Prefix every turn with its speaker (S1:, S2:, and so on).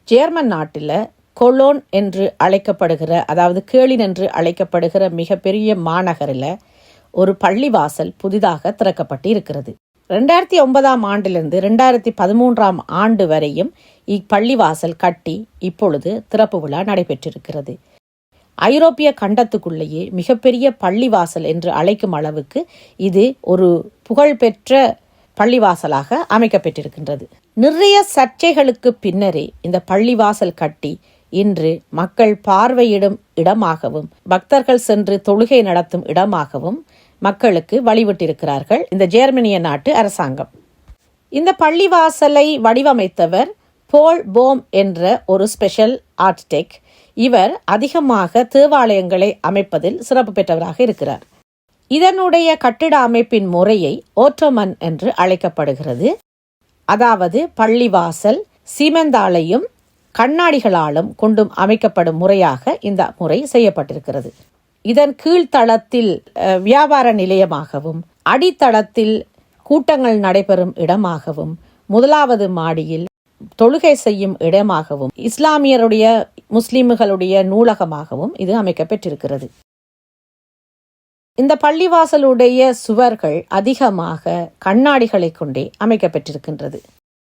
S1: German நாட்டில் Cologne என்று அழைக்கப்படுகிற, அதாவது கேளின் என்று அழைக்கப்படுகிற மிகப்பெரிய மாநகரில் ஒரு பள்ளிவாசல் புதிதாக திறக்கப்பட்டு இருக்கிறது. 2009ஆம் ஆண்டிலிருந்து 2013ஆம் ஆண்டு வரையும் இப்பள்ளிவாசல் கட்டி இப்பொழுது திறப்பு விழா நடைபெற்றிருக்கிறது. ஐரோப்பிய கண்டத்துக்குள்ளேயே மிகப்பெரிய பள்ளிவாசல் என்று அழைக்கும் அளவுக்கு இது ஒரு புகழ்பெற்ற பள்ளிவாசலாக அமைக்கப்பட்டிருக்கின்றது. நிறைய சர்ச்சைகளுக்கு பின்னரே இந்த பள்ளிவாசல் கட்டி இன்று மக்கள் பார்வையிடும் இடமாகவும் பக்தர்கள் சென்று தொழுகை நடத்தும் இடமாகவும் மக்களுக்கு வழிவிட்டிருக்கிறார்கள் இந்த ஜெர்மனிய நாட்டு அரசாங்கம். இந்த பள்ளிவாசலை வடிவமைத்தவர் போல் போம் என்ற ஒரு ஸ்பெஷல் ஆர்கிடெக்ட். இவர் அதிகமாக தேவாலயங்களை அமைப்பதில் சிறப்பு பெற்றவராக இருக்கிறார். இதனுடைய கட்டிட அமைப்பின் முறையை ஓட்டோமன் என்று அழைக்கப்படுகிறது. அதாவது பள்ளிவாசல் சீமெந்தாலையும் கண்ணாடிகளாலும் கொண்டும் அமைக்கப்படும் முறையாக இந்த முறை செய்யப்பட்டிருக்கிறது. இதன் கீழ்த்தளத்தில் வியாபார நிலையமாகவும், அடித்தளத்தில் கூட்டங்கள் நடைபெறும் இடமாகவும், முதலாவது மாடியில் தொழுகை செய்யும் இடமாகவும், இஸ்லாமியருடைய முஸ்லிம்களுடைய நூலகமாகவும் இது அமைக்கப்பட்டிருக்கிறது. இந்த பள்ளிவாசலுடைய சுவர்கள் அதிகமாக கண்ணாடிகளை கொண்டே அமைக்கப்பட்டிருக்கின்றது.